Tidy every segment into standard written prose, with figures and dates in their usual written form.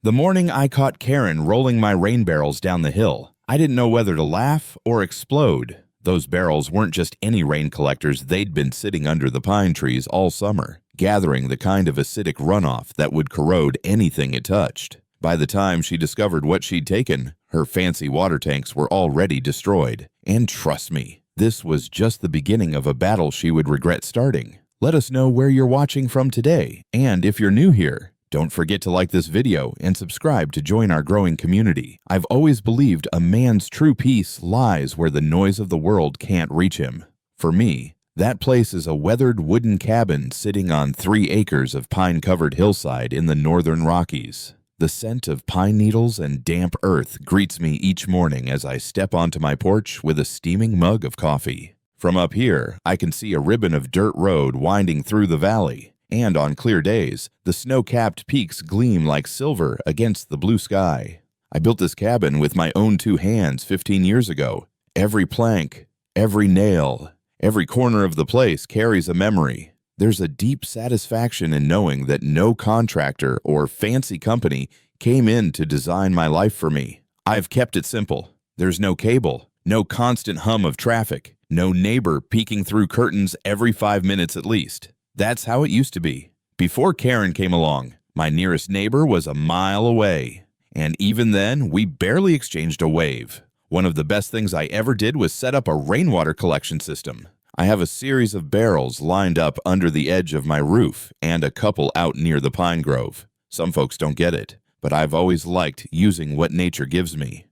The morning I caught Karen rolling my rain barrels down the hill, I didn't know whether to laugh or explode. Those barrels weren't just any rain collectors, they'd been sitting under the pine trees all summer, gathering the kind of acidic runoff that would corrode anything it touched. By the time she discovered what she'd taken, her fancy water tanks were already destroyed. And trust me, this was just the beginning of a battle she would regret starting. Let us know where you're watching from today, and if you're new here, don't forget to like this video and subscribe to join our growing community. I've always believed a man's true peace lies where the noise of the world can't reach him. For me, that place is a weathered wooden cabin sitting on 3 acres of pine-covered hillside in the northern Rockies. The scent of pine needles and damp earth greets me each morning as I step onto my porch with a steaming mug of coffee. From up here, I can see a ribbon of dirt road winding through the valley. And on clear days, the snow-capped peaks gleam like silver against the blue sky. I built this cabin with my own 2 hands 15 years ago. Every plank, every nail, every corner of the place carries a memory. There's a deep satisfaction in knowing that no contractor or fancy company came in to design my life for me. I've kept it simple. There's no cable, no constant hum of traffic, no neighbor peeking through curtains every 5 minutes at least. That's how it used to be. Before Karen came along, my nearest neighbor was a mile away. And even then, we barely exchanged a wave. One of the best things I ever did was set up a rainwater collection system. I have a series of barrels lined up under the edge of my roof and a couple out near the pine grove. Some folks don't get it, but I've always liked using what nature gives me.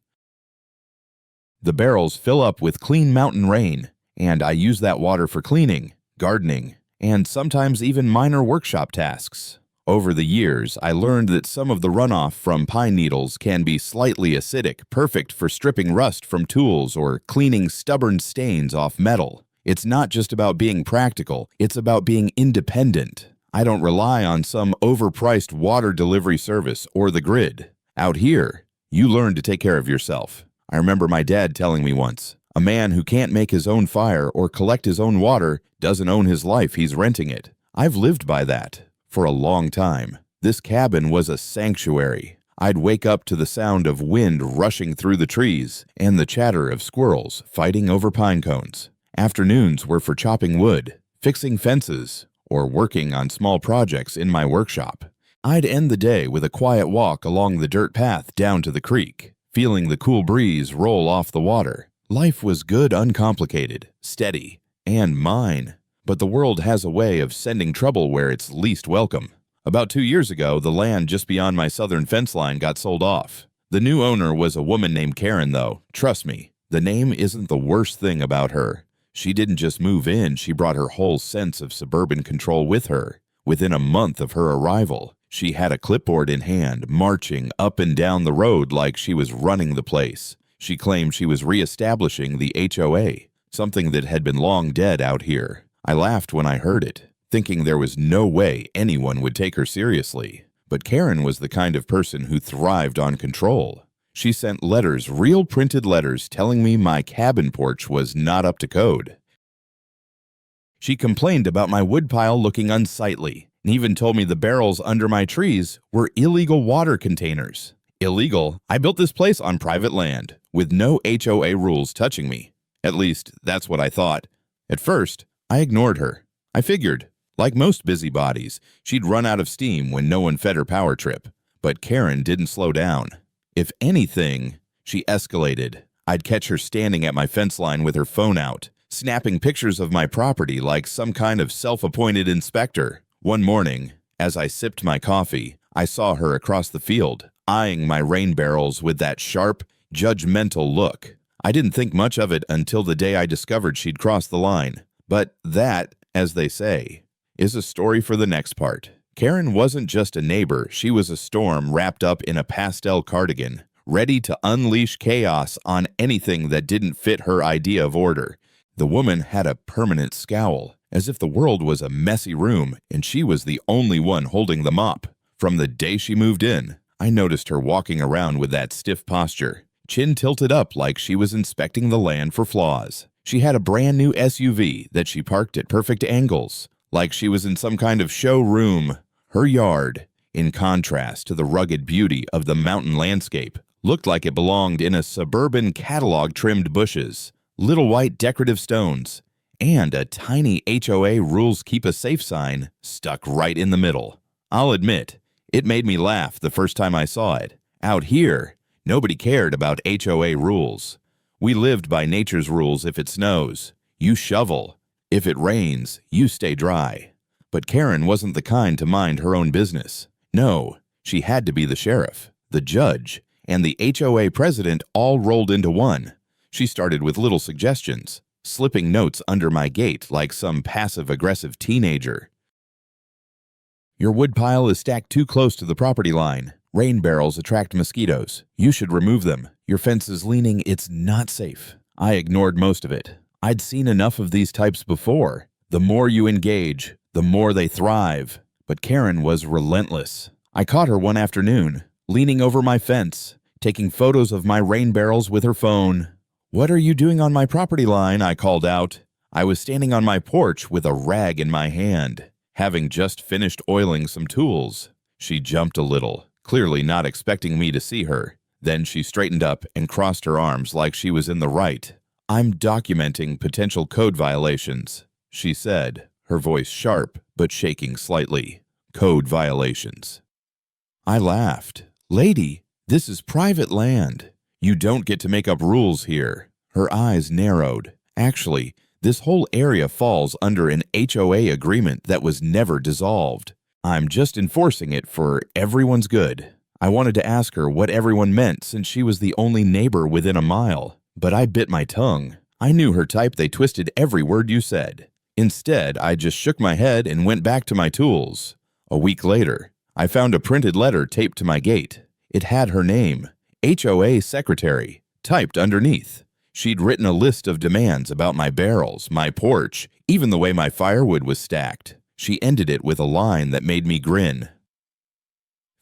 The barrels fill up with clean mountain rain, and I use that water for cleaning, gardening, and sometimes even minor workshop tasks. Over the years, I learned that some of the runoff from pine needles can be slightly acidic, perfect for stripping rust from tools or cleaning stubborn stains off metal. It's not just about being practical, it's about being independent. I don't rely on some overpriced water delivery service or the grid. Out here, you learn to take care of yourself. I remember my dad telling me once, a man who can't make his own fire or collect his own water doesn't own his life, he's renting it. I've lived by that for a long time. This cabin was a sanctuary. I'd wake up to the sound of wind rushing through the trees and the chatter of squirrels fighting over pine cones. Afternoons were for chopping wood, fixing fences, or working on small projects in my workshop. I'd end the day with a quiet walk along the dirt path down to the creek, feeling the cool breeze roll off the water. Life was good, uncomplicated, steady, and mine. But the world has a way of sending trouble where it's least welcome. About 2 years ago, the land just beyond my southern fence line got sold off. The new owner was a woman named Karen, though. Trust me, the name isn't the worst thing about her. She didn't just move in, she brought her whole sense of suburban control with her. Within a month of her arrival, she had a clipboard in hand, marching up and down the road like she was running the place. She claimed she was reestablishing the HOA, something that had been long dead out here. I laughed when I heard it, thinking there was no way anyone would take her seriously. But Karen was the kind of person who thrived on control. She sent letters, real printed letters, telling me my cabin porch was not up to code. She complained about my woodpile looking unsightly, and even told me the barrels under my trees were illegal water containers. Illegal? I built this place on private land, with no HOA rules touching me. At least, that's what I thought. At first, I ignored her. I figured, like most busybodies, she'd run out of steam when no one fed her power trip. But Karen didn't slow down. If anything, she escalated. I'd catch her standing at my fence line with her phone out, snapping pictures of my property like some kind of self-appointed inspector. One morning, as I sipped my coffee, I saw her across the field, eyeing my rain barrels with that sharp, judgmental look. I didn't think much of it until the day I discovered she'd crossed the line. But that, as they say, is a story for the next part. Karen wasn't just a neighbor, she was a storm wrapped up in a pastel cardigan, ready to unleash chaos on anything that didn't fit her idea of order. The woman had a permanent scowl, as if the world was a messy room and she was the only one holding the mop. From the day she moved in, I noticed her walking around with that stiff posture, chin tilted up like she was inspecting the land for flaws. She had a brand new SUV that she parked at perfect angles, like she was in some kind of showroom. Her yard, in contrast to the rugged beauty of the mountain landscape. Looked like it belonged in a suburban catalog-trimmed bushes, little white decorative stones, and a tiny HOA rules keep a safe sign stuck right in the middle. I'll admit, it made me laugh the first time I saw it. Out here, nobody cared about HOA rules. We lived by nature's rules. If it snows, you shovel. If it rains, you stay dry. But Karen wasn't the kind to mind her own business. No, she had to be the sheriff, the judge, and the HOA president all rolled into one. She started with little suggestions, slipping notes under my gate like some passive-aggressive teenager. Your woodpile is stacked too close to the property line. Rain barrels attract mosquitoes. You should remove them. Your fence is leaning. It's not safe. I ignored most of it. I'd seen enough of these types before. The more you engage, the more they thrive. But Karen was relentless. I caught her one afternoon, leaning over my fence, taking photos of my rain barrels with her phone. "What are you doing on my property line?" I called out. I was standing on my porch with a rag in my hand, having just finished oiling some tools. She jumped a little, clearly not expecting me to see her. Then she straightened up and crossed her arms like she was in the right. "I'm documenting potential code violations," she said, her voice sharp but shaking slightly. "Code violations." I laughed. "Lady, this is private land. You don't get to make up rules here." Her eyes narrowed. "Actually, this whole area falls under an HOA agreement that was never dissolved. I'm just enforcing it for everyone's good." I wanted to ask her what everyone meant since she was the only neighbor within a mile, but I bit my tongue. I knew her type. They twisted every word you said. Instead, I just shook my head and went back to my tools. A week later, I found a printed letter taped to my gate. It had her name, HOA Secretary, typed underneath. She'd written a list of demands about my barrels, my porch, even the way my firewood was stacked. She ended it with a line that made me grin.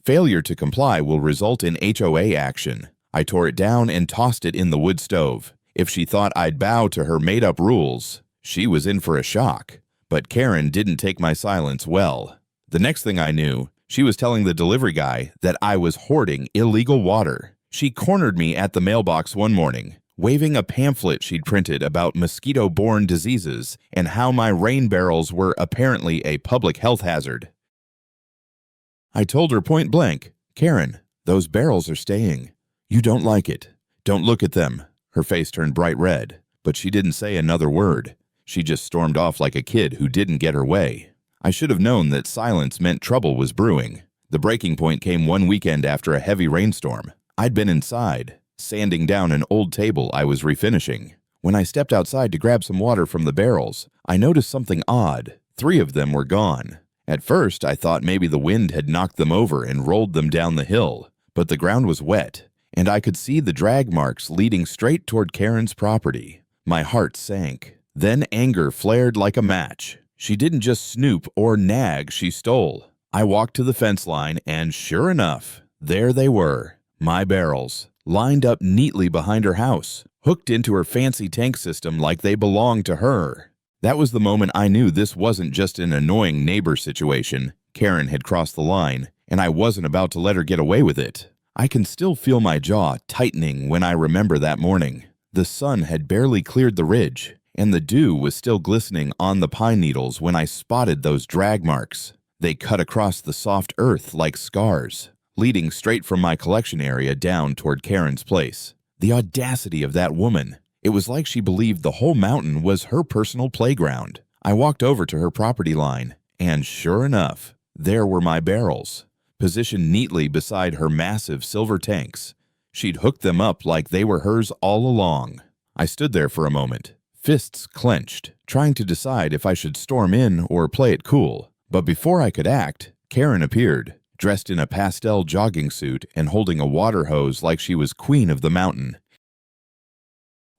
"Failure to comply will result in HOA action." I tore it down and tossed it in the wood stove. If she thought I'd bow to her made-up rules, she was in for a shock. But Karen didn't take my silence well. The next thing I knew, she was telling the delivery guy that I was hoarding illegal water. She cornered me at the mailbox one morning, waving a pamphlet she'd printed about mosquito-borne diseases and how my rain barrels were apparently a public health hazard. I told her point blank, "Karen, those barrels are staying. You don't like it. Don't look at them." Her face turned bright red, but she didn't say another word. She just stormed off like a kid who didn't get her way. I should have known that silence meant trouble was brewing. The breaking point came one weekend after a heavy rainstorm. I'd been inside, sanding down an old table I was refinishing. When I stepped outside to grab some water from the barrels, I noticed something odd. 3 of them were gone. At first, I thought maybe the wind had knocked them over and rolled them down the hill, but the ground was wet, and I could see the drag marks leading straight toward Karen's property. My heart sank. Then anger flared like a match. She didn't just snoop or nag, she stole. I walked to the fence line, and sure enough, there they were, my barrels, lined up neatly behind her house, hooked into her fancy tank system like they belonged to her. That was the moment I knew this wasn't just an annoying neighbor situation. Karen had crossed the line, and I wasn't about to let her get away with it. I can still feel my jaw tightening when I remember that morning. The sun had barely cleared the ridge, and the dew was still glistening on the pine needles when I spotted those drag marks. They cut across the soft earth like scars, leading straight from my collection area down toward Karen's place. The audacity of that woman. It was like she believed the whole mountain was her personal playground. I walked over to her property line, and sure enough, there were my barrels, positioned neatly beside her massive silver tanks. She'd hooked them up like they were hers all along. I stood there for a moment, fists clenched, trying to decide if I should storm in or play it cool. But before I could act, Karen appeared, dressed in a pastel jogging suit and holding a water hose like she was queen of the mountain.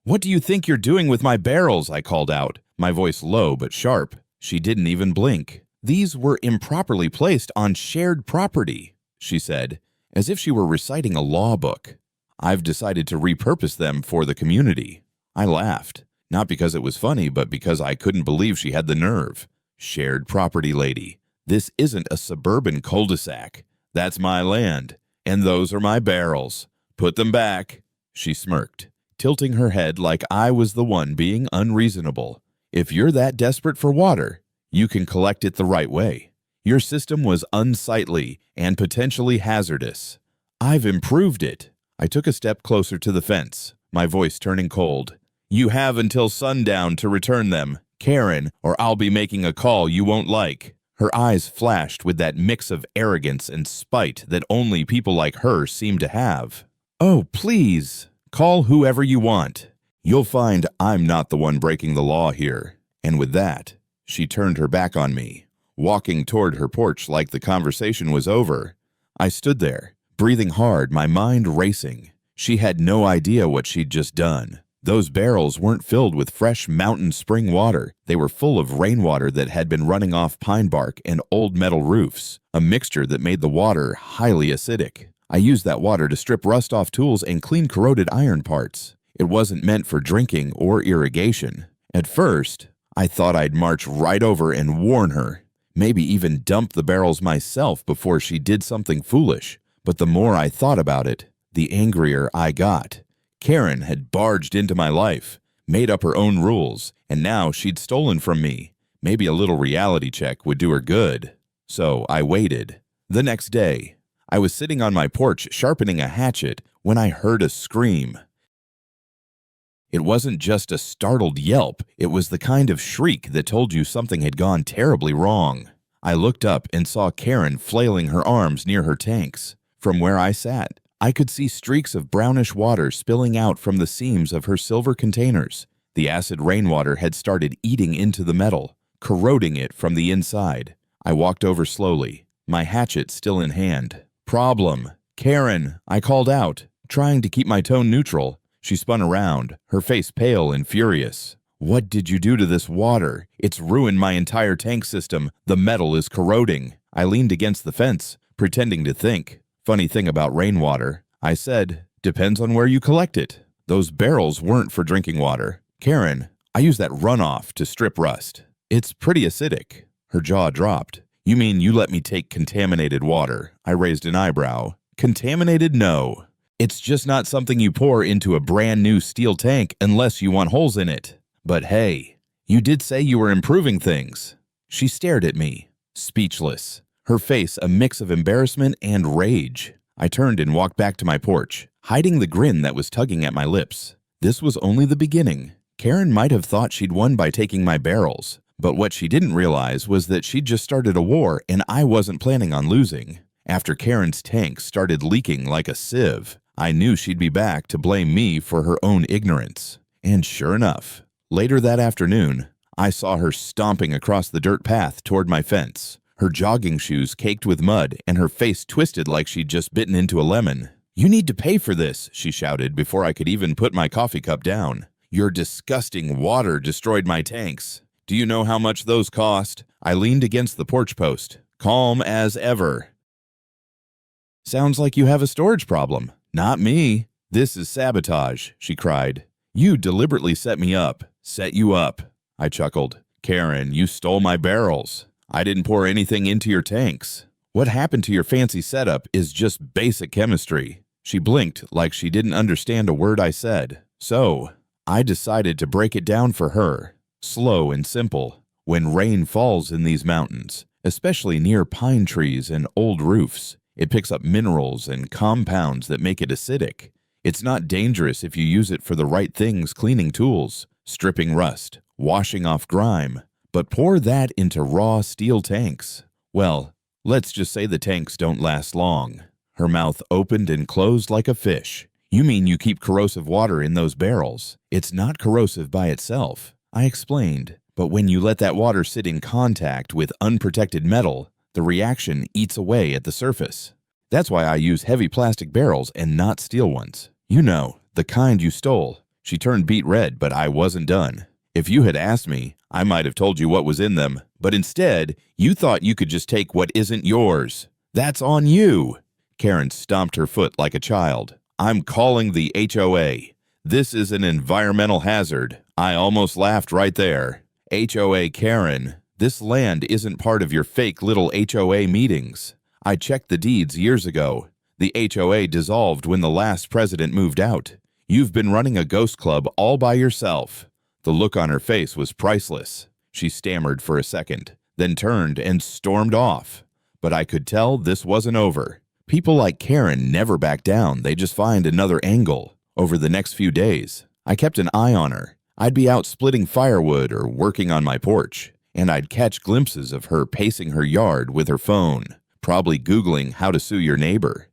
"What do you think you're doing with my barrels?" I called out, my voice low but sharp. She didn't even blink. "These were improperly placed on shared property," she said, as if she were reciting a law book. "I've decided to repurpose them for the community." I laughed, not because it was funny, but because I couldn't believe she had the nerve. Shared property lady. This isn't a suburban cul-de-sac. That's my land, and those are my barrels. Put them back." She smirked, tilting her head like I was the one being unreasonable. "If you're that desperate for water, you can collect it the right way. Your system was unsightly and potentially hazardous. I've improved it." I took a step closer to the fence, my voice turning cold. "You have until sundown to return them, Karen, or I'll be making a call you won't like." Her eyes flashed with that mix of arrogance and spite that only people like her seem to have. "Oh, please, call whoever you want. You'll find I'm not the one breaking the law here." And with that, she turned her back on me, walking toward her porch like the conversation was over. I stood there, breathing hard, my mind racing. She had no idea what she'd just done. Those barrels weren't filled with fresh mountain spring water. They were full of rainwater that had been running off pine bark and old metal roofs, a mixture that made the water highly acidic. I used that water to strip rust off tools and clean corroded iron parts. It wasn't meant for drinking or irrigation. At first, I thought I'd march right over and warn her, maybe even dump the barrels myself before she did something foolish. But the more I thought about it, the angrier I got. Karen had barged into my life, made up her own rules, and now she'd stolen from me. Maybe a little reality check would do her good. So I waited. The next day, I was sitting on my porch sharpening a hatchet when I heard a scream. It wasn't just a startled yelp, it was the kind of shriek that told you something had gone terribly wrong. I looked up and saw Karen flailing her arms near her tanks. From where I sat, I could see streaks of brownish water spilling out from the seams of her silver containers. The acid rainwater had started eating into the metal, corroding it from the inside. I walked over slowly, my hatchet still in hand. "Problem. Karen," I called out, trying to keep my tone neutral. She spun around, her face pale and furious. "What did you do to this water? It's ruined my entire tank system. The metal is corroding." I leaned against the fence, pretending to think. "Funny thing about rainwater," I said, "depends on where you collect it. Those barrels weren't for drinking water. Karen, I use that runoff to strip rust. It's pretty acidic." Her jaw dropped. "You mean you let me take contaminated water?" I raised an eyebrow. "Contaminated? No. It's just not something you pour into a brand new steel tank unless you want holes in it. But hey, you did say you were improving things." She stared at me, speechless, her face a mix of embarrassment and rage. I turned and walked back to my porch, hiding the grin that was tugging at my lips. This was only the beginning. Karen might have thought she'd won by taking my barrels, but what she didn't realize was that she'd just started a war and I wasn't planning on losing. After Karen's tank started leaking like a sieve, I knew she'd be back to blame me for her own ignorance. And sure enough, later that afternoon, I saw her stomping across the dirt path toward my fence, her jogging shoes caked with mud and her face twisted like she'd just bitten into a lemon. "You need to pay for this," she shouted before I could even put my coffee cup down. "Your disgusting water destroyed my tanks. Do you know how much those cost?" I leaned against the porch post, calm as ever. "Sounds like you have a storage problem." "Not me. This is sabotage," she cried. "You deliberately set me up." "Set you up," I chuckled. "Karen, you stole my barrels. I didn't pour anything into your tanks. What happened to your fancy setup is just basic chemistry." She blinked like she didn't understand a word I said. So, I decided to break it down for her, slow and simple. When rain falls in these mountains, especially near pine trees and old roofs, it picks up minerals and compounds that make it acidic. It's not dangerous if you use it for the right things, cleaning tools, stripping rust, washing off grime. But pour that into raw steel tanks. Well, let's just say the tanks don't last long. Her mouth opened and closed like a fish. "You mean you keep corrosive water in those barrels? It's not corrosive by itself," I explained. "But when you let that water sit in contact with unprotected metal, the reaction eats away at the surface. That's why I use heavy plastic barrels and not steel ones. You know, the kind you stole." She turned beet red, but I wasn't done. "If you had asked me, I might have told you what was in them, but instead, you thought you could just take what isn't yours. That's on you." Karen stomped her foot like a child. "I'm calling the HOA. This is an environmental hazard." I almost laughed right there. "HOA Karen, this land isn't part of your fake little HOA meetings. I checked the deeds years ago. The HOA dissolved when the last president moved out. You've been running a ghost club all by yourself." The look on her face was priceless. She stammered for a second, then turned and stormed off. But I could tell this wasn't over. People like Karen never back down, they just find another angle. Over the next few days, I kept an eye on her. I'd be out splitting firewood or working on my porch, and I'd catch glimpses of her pacing her yard with her phone, probably Googling how to sue your neighbor.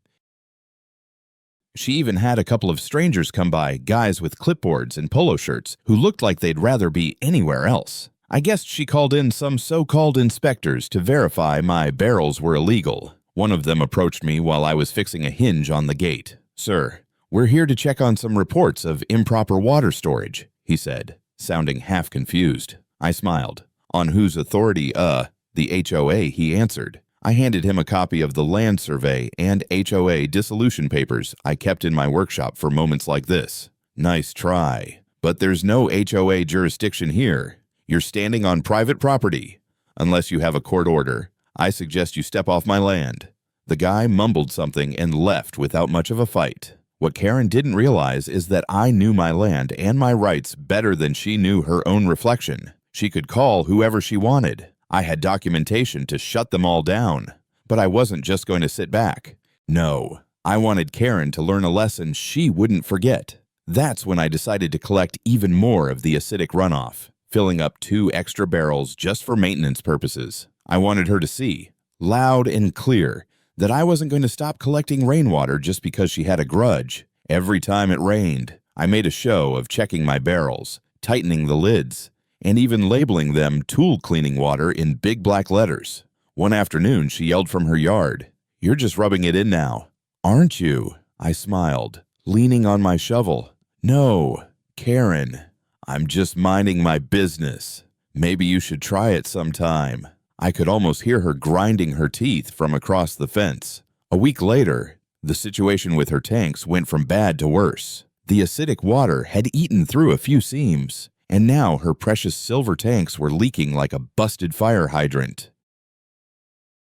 She even had a couple of strangers come by, guys with clipboards and polo shirts, who looked like they'd rather be anywhere else. I guessed she called in some so-called inspectors to verify my barrels were illegal. One of them approached me while I was fixing a hinge on the gate. "Sir, we're here to check on some reports of improper water storage," he said, sounding half confused. I smiled. "On whose authority, the HOA," he answered. I handed him a copy of the land survey and HOA dissolution papers I kept in my workshop for moments like this. "Nice try. But there's no HOA jurisdiction here. You're standing on private property. Unless you have a court order, I suggest you step off my land." The guy mumbled something and left without much of a fight. What Karen didn't realize is that I knew my land and my rights better than she knew her own reflection. She could call whoever she wanted. I had documentation to shut them all down. But I wasn't just going to sit back. No, I wanted Karen to learn a lesson she wouldn't forget. That's when I decided to collect even more of the acidic runoff, filling up 2 extra barrels just for maintenance purposes. I wanted her to see, loud and clear, that I wasn't going to stop collecting rainwater just because she had a grudge. Every time it rained, I made a show of checking my barrels, tightening the lids, and even labeling them tool cleaning water in big black letters. One afternoon, she yelled from her yard, "You're just rubbing it in now, aren't you?" I smiled, leaning on my shovel. "No, Karen, I'm just minding my business. Maybe you should try it sometime." I could almost hear her grinding her teeth from across the fence. A week later, the situation with her tanks went from bad to worse. The acidic water had eaten through a few seams, and now her precious silver tanks were leaking like a busted fire hydrant.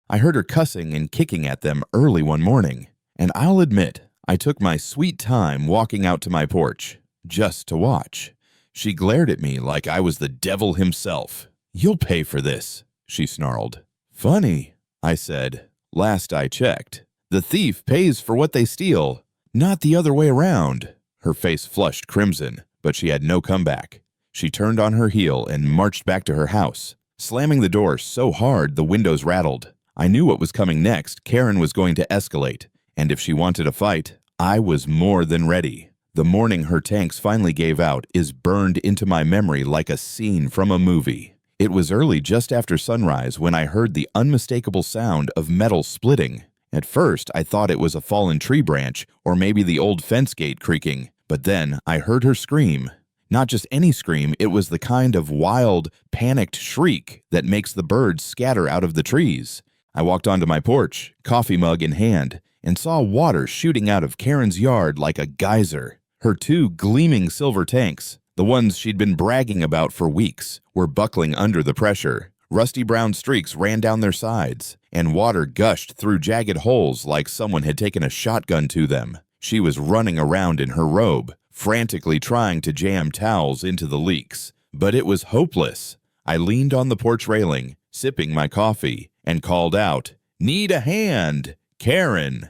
I heard her cussing and kicking at them early one morning, and I'll admit, I took my sweet time walking out to my porch, just to watch. She glared at me like I was the devil himself. "You'll pay for this," she snarled. "Funny," I said. "Last I checked, the thief pays for what they steal, not the other way around." Her face flushed crimson, but she had no comeback. She turned on her heel and marched back to her house, slamming the door so hard the windows rattled. I knew what was coming next. Karen was going to escalate, and if she wanted a fight, I was more than ready. The morning her tanks finally gave out is burned into my memory like a scene from a movie. It was early just after sunrise when I heard the unmistakable sound of metal splitting. At first, I thought it was a fallen tree branch or maybe the old fence gate creaking, but then I heard her scream. Not just any scream, it was the kind of wild, panicked shriek that makes the birds scatter out of the trees. I walked onto my porch, coffee mug in hand, and saw water shooting out of Karen's yard like a geyser. Her 2 gleaming silver tanks, the ones she'd been bragging about for weeks, were buckling under the pressure. Rusty brown streaks ran down their sides, and water gushed through jagged holes like someone had taken a shotgun to them. She was running around in her robe, frantically trying to jam towels into the leaks, but it was hopeless. I leaned on the porch railing, sipping my coffee, and called out, "Need a hand, Karen!"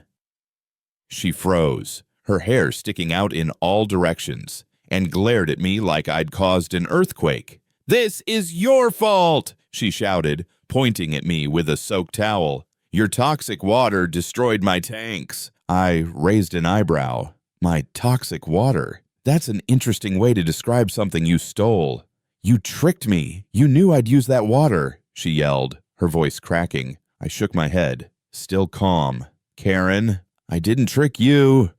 She froze, her hair sticking out in all directions, and glared at me like I'd caused an earthquake. "This is your fault!" she shouted, pointing at me with a soaked towel. "Your toxic water destroyed my tanks." I raised an eyebrow. "My toxic water? That's an interesting way to describe something you stole." "You tricked me. You knew I'd use that water," she yelled, her voice cracking. I shook my head, still calm. "Karen, I didn't trick you.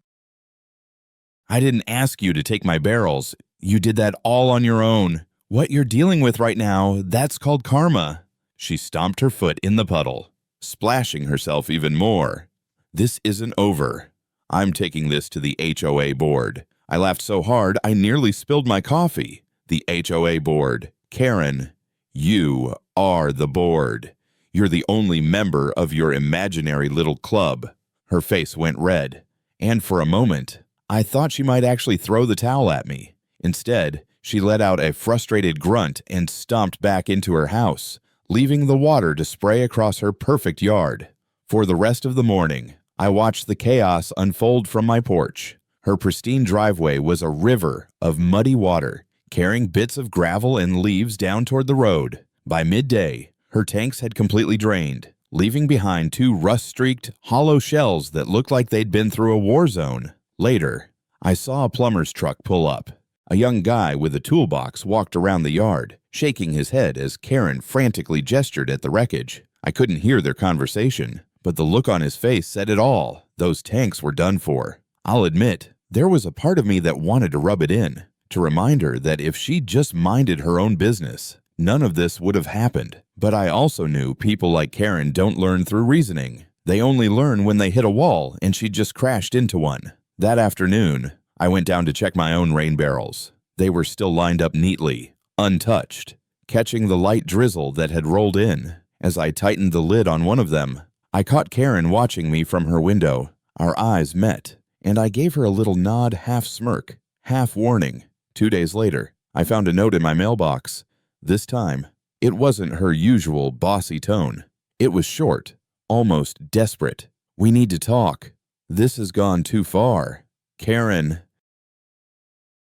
I didn't ask you to take my barrels. You did that all on your own. What you're dealing with right now, that's called karma." She stomped her foot in the puddle, splashing herself even more. "This isn't over. I'm taking this to the HOA board." I laughed so hard I nearly spilled my coffee. The HOA board. Karen, you are the board. You're the only member of your imaginary little club." Her face went red, and for a moment, I thought she might actually throw the towel at me. Instead, she let out a frustrated grunt and stomped back into her house, leaving the water to spray across her perfect yard. For the rest of the morning, I watched the chaos unfold from my porch. Her pristine driveway was a river of muddy water, carrying bits of gravel and leaves down toward the road. By midday, her tanks had completely drained, leaving behind 2 rust-streaked, hollow shells that looked like they'd been through a war zone. Later, I saw a plumber's truck pull up. A young guy with a toolbox walked around the yard, shaking his head as Karen frantically gestured at the wreckage. I couldn't hear their conversation, but the look on his face said it all. Those tanks were done for. I'll admit, there was a part of me that wanted to rub it in, to remind her that if she'd just minded her own business, none of this would have happened. But I also knew people like Karen don't learn through reasoning. They only learn when they hit a wall, and she just crashed into one. That afternoon, I went down to check my own rain barrels. They were still lined up neatly, untouched, catching the light drizzle that had rolled in. As I tightened the lid on one of them, I caught Karen watching me from her window. Our eyes met, and I gave her a little nod, half smirk, half warning. 2 days later, I found a note in my mailbox. This time, it wasn't her usual bossy tone. It was short, almost desperate. "We need to talk. This has gone too far. Karen."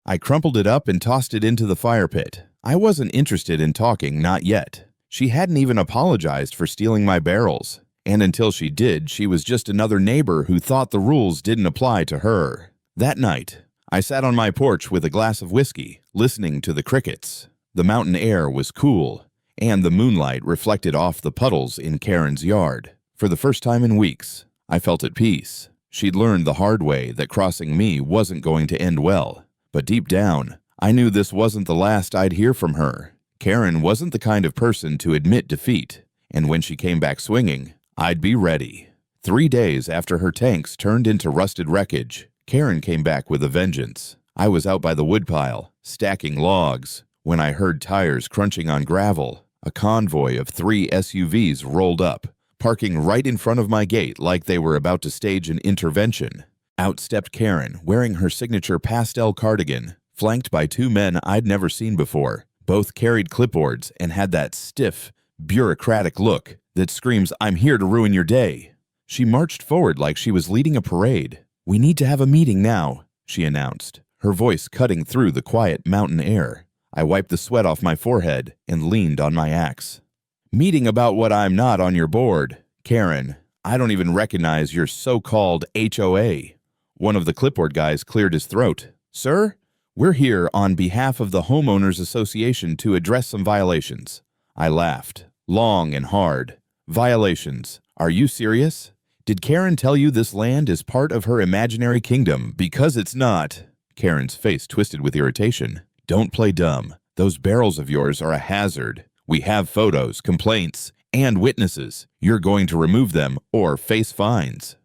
I crumpled it up and tossed it into the fire pit. I wasn't interested in talking, not yet. She hadn't even apologized for stealing my barrels. And until she did, she was just another neighbor who thought the rules didn't apply to her. That night, I sat on my porch with a glass of whiskey, listening to the crickets. The mountain air was cool, and the moonlight reflected off the puddles in Karen's yard. For the first time in weeks, I felt at peace. She'd learned the hard way that crossing me wasn't going to end well. But deep down, I knew this wasn't the last I'd hear from her. Karen wasn't the kind of person to admit defeat, and when she came back swinging, I'd be ready. 3 days after her tanks turned into rusted wreckage, Karen came back with a vengeance. I was out by the woodpile, stacking logs, when I heard tires crunching on gravel. A convoy of 3 SUVs rolled up, parking right in front of my gate like they were about to stage an intervention. Out stepped Karen, wearing her signature pastel cardigan, flanked by 2 men I'd never seen before. Both carried clipboards and had that stiff, bureaucratic look that screams, "I'm here to ruin your day." She marched forward like she was leading a parade. "We need to have a meeting now," she announced, her voice cutting through the quiet mountain air. I wiped the sweat off my forehead and leaned on my axe. "Meeting about what I'm not on your board. Karen, I don't even recognize your so-called HOA. One of the clipboard guys cleared his throat. "Sir, we're here on behalf of the Homeowners Association to address some violations." I laughed, long and hard. "Violations? Are you serious? Did Karen tell you this land is part of her imaginary kingdom? Because it's not." Karen's face twisted with irritation. "Don't play dumb. Those barrels of yours are a hazard. We have photos, complaints, and witnesses. You're going to remove them or face fines."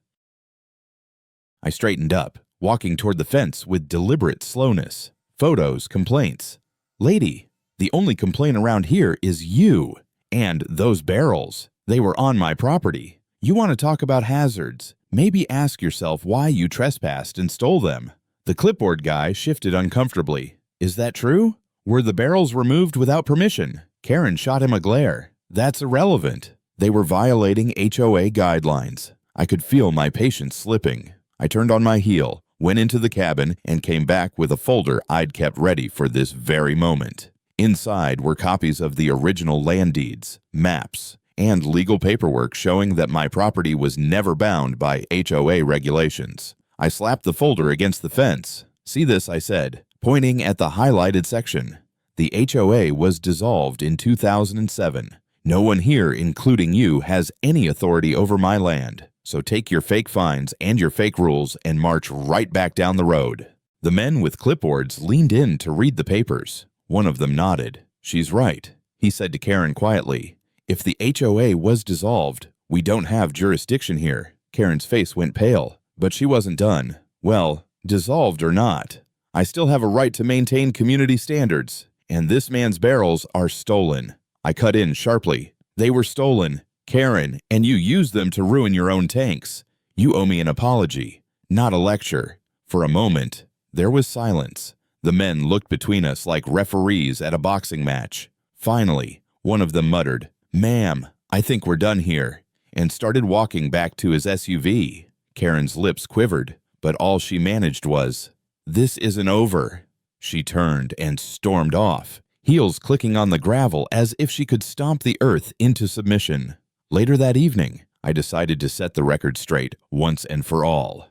I straightened up, walking toward the fence with deliberate slowness. "Photos, complaints. Lady, the only complaint around here is you. And those barrels. They were on my property. You want to talk about hazards? Maybe ask yourself why you trespassed and stole them." The clipboard guy shifted uncomfortably. "Is that true? Were the barrels removed without permission?" Karen shot him a glare. "That's irrelevant. They were violating HOA guidelines." I could feel my patience slipping. I turned on my heel, went into the cabin, and came back with a folder I'd kept ready for this very moment. Inside were copies of the original land deeds, maps, and legal paperwork showing that my property was never bound by HOA regulations. I slapped the folder against the fence. "See this," I said, pointing at the highlighted section. "The HOA was dissolved in 2007. No one here, including you, has any authority over my land. So take your fake fines and your fake rules and march right back down the road." The men with clipboards leaned in to read the papers. One of them nodded. "She's right," he said to Karen quietly. "If the HOA was dissolved, we don't have jurisdiction here." Karen's face went pale, but she wasn't done. "Well, dissolved or not, I still have a right to maintain community standards, and this man's barrels are stolen." I cut in sharply. "They were stolen. Karen, and you use them to ruin your own tanks. You owe me an apology, not a lecture." For a moment, there was silence. The men looked between us like referees at a boxing match. Finally, one of them muttered, "Ma'am, I think we're done here," and started walking back to his SUV. Karen's lips quivered, but all she managed was, "This isn't over." She turned and stormed off, heels clicking on the gravel as if she could stomp the earth into submission. Later that evening, I decided to set the record straight once and for all.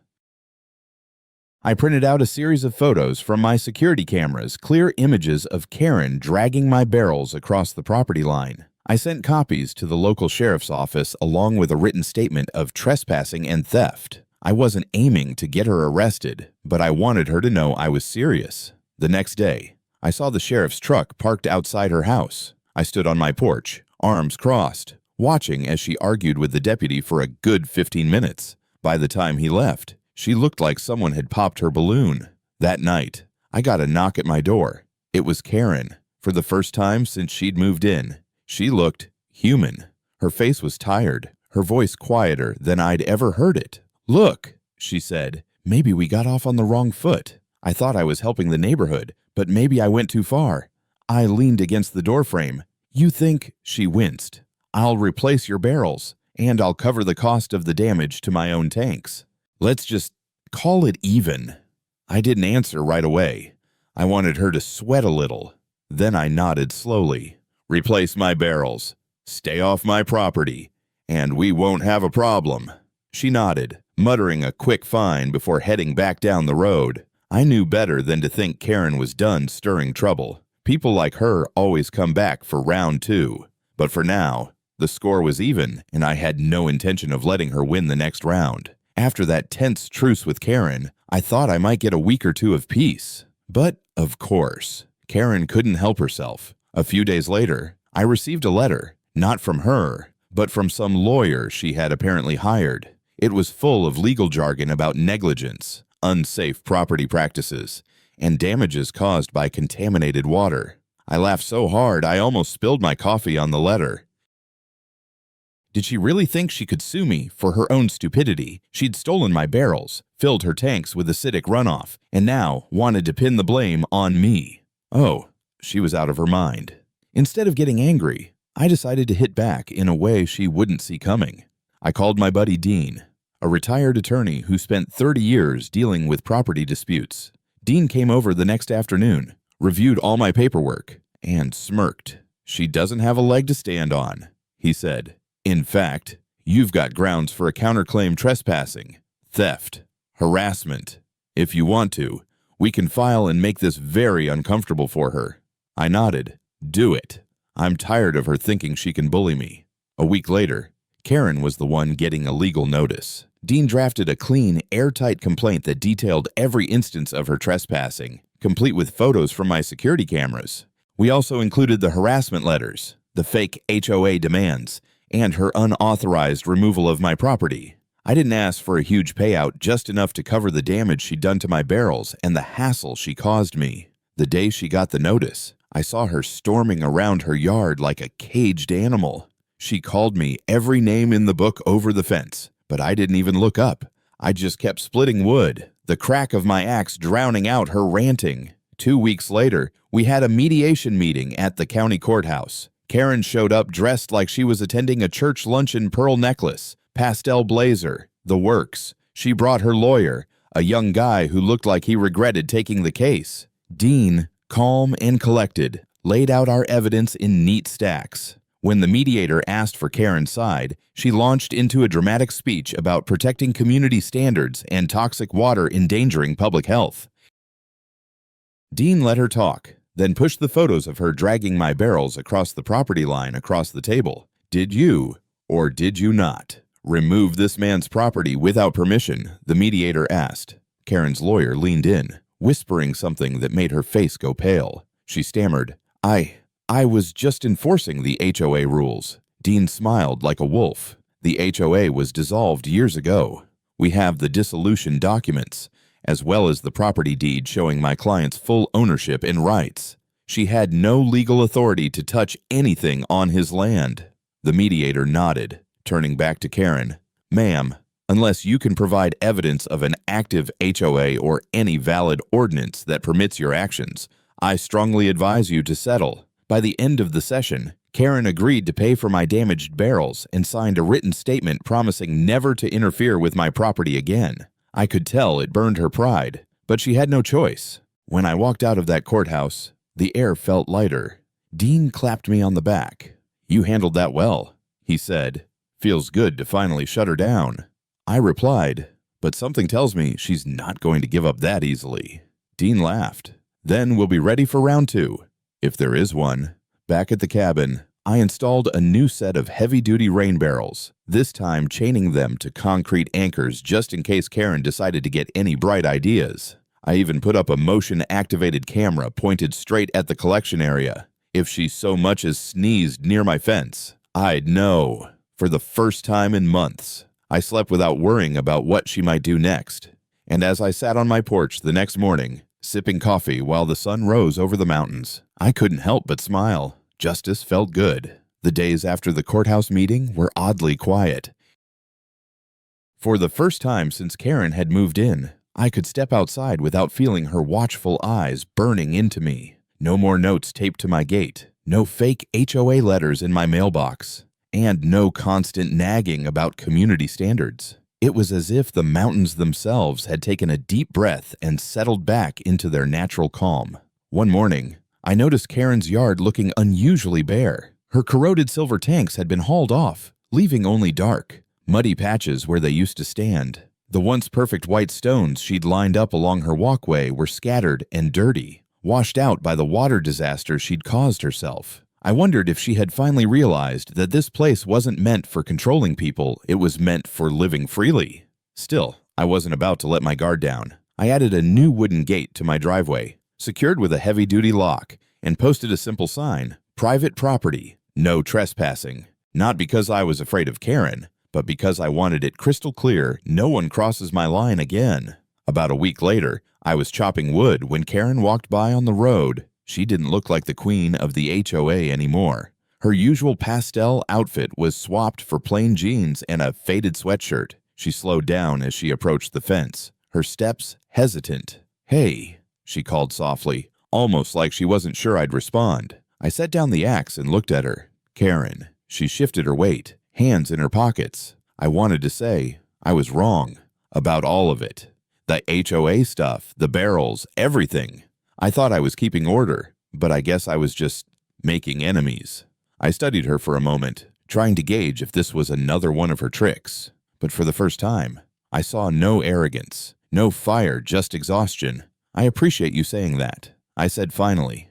I printed out a series of photos from my security cameras, clear images of Karen dragging my barrels across the property line. I sent copies to the local sheriff's office along with a written statement of trespassing and theft. I wasn't aiming to get her arrested, but I wanted her to know I was serious. The next day, I saw the sheriff's truck parked outside her house. I stood on my porch, arms crossed, watching as she argued with the deputy for a good 15 minutes. By the time he left, she looked like someone had popped her balloon. That night, I got a knock at my door. It was Karen. For the first time since she'd moved in, she looked human. Her face was tired, her voice quieter than I'd ever heard it. "Look," she said, "maybe we got off on the wrong foot. I thought I was helping the neighborhood, but maybe I went too far." I leaned against the doorframe. "You think," she winced, "I'll replace your barrels, and I'll cover the cost of the damage to my own tanks. Let's just call it even." I didn't answer right away. I wanted her to sweat a little. Then I nodded slowly. "Replace my barrels, stay off my property, and we won't have a problem." She nodded, muttering a quick fine before heading back down the road. I knew better than to think Karen was done stirring trouble. People like her always come back for round two. But for now, the score was even, and I had no intention of letting her win the next round. After that tense truce with Karen, I thought I might get a week or two of peace. But, of course, Karen couldn't help herself. A few days later, I received a letter, not from her, but from some lawyer she had apparently hired. It was full of legal jargon about negligence, unsafe property practices, and damages caused by contaminated water. I laughed so hard I almost spilled my coffee on the letter. Did she really think she could sue me for her own stupidity? She'd stolen my barrels, filled her tanks with acidic runoff, and now wanted to pin the blame on me. Oh, she was out of her mind. Instead of getting angry, I decided to hit back in a way she wouldn't see coming. I called my buddy Dean, a retired attorney who spent 30 years dealing with property disputes. Dean came over the next afternoon, reviewed all my paperwork, and smirked. "She doesn't have a leg to stand on," he said. "In fact, you've got grounds for a counterclaim trespassing, theft, harassment. If you want to, we can file and make this very uncomfortable for her." I nodded. "Do it. I'm tired of her thinking she can bully me." A week later, Karen was the one getting a legal notice. Dean drafted a clean, airtight complaint that detailed every instance of her trespassing, complete with photos from my security cameras. We also included the harassment letters, the fake HOA demands, and her unauthorized removal of my property. I didn't ask for a huge payout, just enough to cover the damage she'd done to my barrels and the hassle she caused me. The day she got the notice, I saw her storming around her yard like a caged animal. She called me every name in the book over the fence, but I didn't even look up. I just kept splitting wood, the crack of my axe drowning out her ranting. 2 weeks later, we had a mediation meeting at the county courthouse. Karen showed up dressed like she was attending a church luncheon, pearl necklace, pastel blazer, the works. She brought her lawyer, a young guy who looked like he regretted taking the case. Dean, calm and collected, laid out our evidence in neat stacks. When the mediator asked for Karen's side, she launched into a dramatic speech about protecting community standards and toxic water endangering public health. Dean let her talk, then pushed the photos of her dragging my barrels across the property line across the table. "Did you, or did you not, remove this man's property without permission?" the mediator asked. Karen's lawyer leaned in, whispering something that made her face go pale. She stammered, I was just enforcing the HOA rules." Dean smiled like a wolf. "The HOA was dissolved years ago. We have the dissolution documents, as well as the property deed showing my client's full ownership and rights. She had no legal authority to touch anything on his land." The mediator nodded, turning back to Karen. Ma'am, unless you can provide evidence of an active HOA or any valid ordinance that permits your actions, I strongly advise you to settle. By the end of the session, Karen agreed to pay for my damaged barrels and signed a written statement promising never to interfere with my property again. I could tell it burned her pride, but she had no choice. When I walked out of that courthouse, the air felt lighter. Dean clapped me on the back. "You handled that well," he said. "Feels good to finally shut her down." I replied, "But something tells me she's not going to give up that easily." Dean laughed. "Then we'll be ready for round 2, if there is one." Back at the cabin, I installed a new set of heavy-duty rain barrels, this time chaining them to concrete anchors just in case Karen decided to get any bright ideas. I even put up a motion-activated camera pointed straight at the collection area. If she so much as sneezed near my fence, I'd know. For the first time in months, I slept without worrying about what she might do next. And as I sat on my porch the next morning, sipping coffee while the sun rose over the mountains, I couldn't help but smile. Justice felt good. The days after the courthouse meeting were oddly quiet. For the first time since Karen had moved in, I could step outside without feeling her watchful eyes burning into me. No more notes taped to my gate, no fake HOA letters in my mailbox, and no constant nagging about community standards. It was as if the mountains themselves had taken a deep breath and settled back into their natural calm. One morning, I noticed Karen's yard looking unusually bare. Her corroded silver tanks had been hauled off, leaving only dark, muddy patches where they used to stand. The once perfect white stones she'd lined up along her walkway were scattered and dirty, washed out by the water disaster she'd caused herself. I wondered if she had finally realized that this place wasn't meant for controlling people, it was meant for living freely. Still, I wasn't about to let my guard down. I added a new wooden gate to my driveway, secured with a heavy-duty lock, and posted a simple sign, "Private property, no trespassing." Not because I was afraid of Karen, but because I wanted it crystal clear no one crosses my line again. About a week later, I was chopping wood when Karen walked by on the road. She didn't look like the queen of the HOA anymore. Her usual pastel outfit was swapped for plain jeans and a faded sweatshirt. She slowed down as she approached the fence, her steps hesitant. "Hey," she called softly, almost like she wasn't sure I'd respond. I set down the axe and looked at her. "Karen." She shifted her weight, hands in her pockets. I wanted to say I was wrong about all of it. The HOA stuff, the barrels, everything. I thought I was keeping order, but I guess I was just making enemies. I studied her for a moment, trying to gauge if this was another one of her tricks. But for the first time, I saw no arrogance, no fire, just exhaustion. "I appreciate you saying that," I said finally.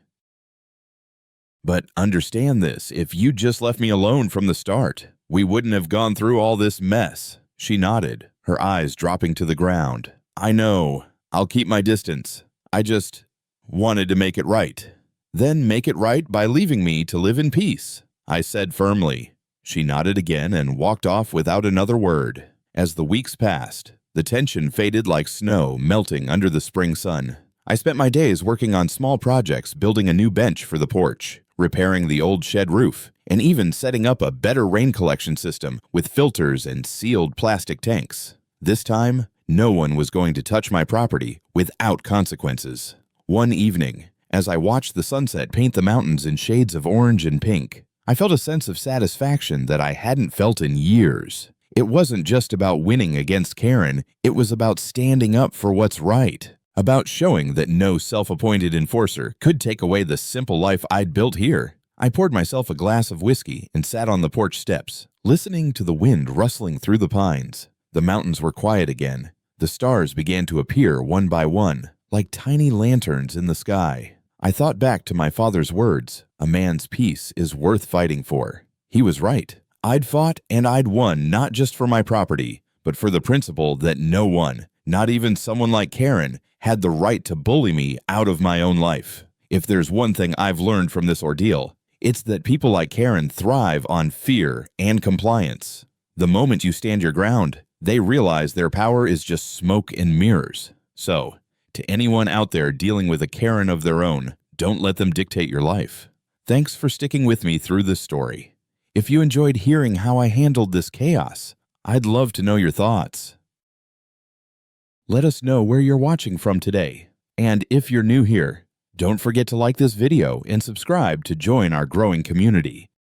"But understand this, if you'd just left me alone from the start, we wouldn't have gone through all this mess." She nodded, her eyes dropping to the ground. "I know. I'll keep my distance. I just wanted to make it right." "Then make it right by leaving me to live in peace," I said firmly. She nodded again and walked off without another word. As the weeks passed, the tension faded like snow melting under the spring sun. I spent my days working on small projects, building a new bench for the porch, repairing the old shed roof, and even setting up a better rain collection system with filters and sealed plastic tanks. This time, no one was going to touch my property without consequences. One evening, as I watched the sunset paint the mountains in shades of orange and pink, I felt a sense of satisfaction that I hadn't felt in years. It wasn't just about winning against Karen, it was about standing up for what's right, about showing that no self-appointed enforcer could take away the simple life I'd built here. I poured myself a glass of whiskey and sat on the porch steps, listening to the wind rustling through the pines. The mountains were quiet again. The stars began to appear one by one, like tiny lanterns in the sky. I thought back to my father's words, "A man's peace is worth fighting for." He was right. I'd fought and I'd won not just for my property, but for the principle that no one, not even someone like Karen, had the right to bully me out of my own life. If there's one thing I've learned from this ordeal, it's that people like Karen thrive on fear and compliance. The moment you stand your ground, they realize their power is just smoke and mirrors. So, to anyone out there dealing with a Karen of their own, don't let them dictate your life. Thanks for sticking with me through this story. If you enjoyed hearing how I handled this chaos, I'd love to know your thoughts. Let us know where you're watching from today. And if you're new here, don't forget to like this video and subscribe to join our growing community.